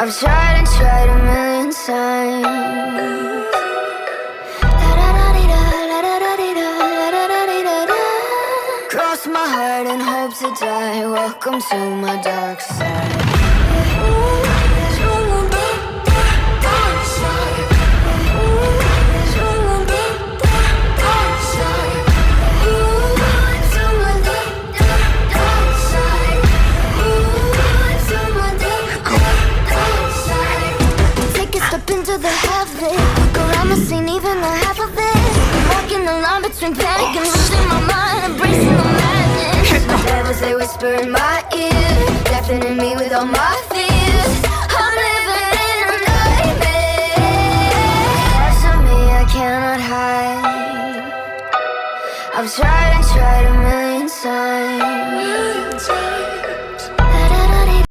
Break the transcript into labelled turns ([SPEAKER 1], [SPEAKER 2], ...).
[SPEAKER 1] I've tried and tried a million times. Cross my heart and hope to die. Welcome to my dark side. Into the heaven, look around the scene, even the half of it. I'm walking the line between panic and losing my mind, embracing the madness. The devils, they whisper in my ear, deafening me with all my fears. I'm living in a nightmare. Parts of me I cannot hide. I've tried and tried to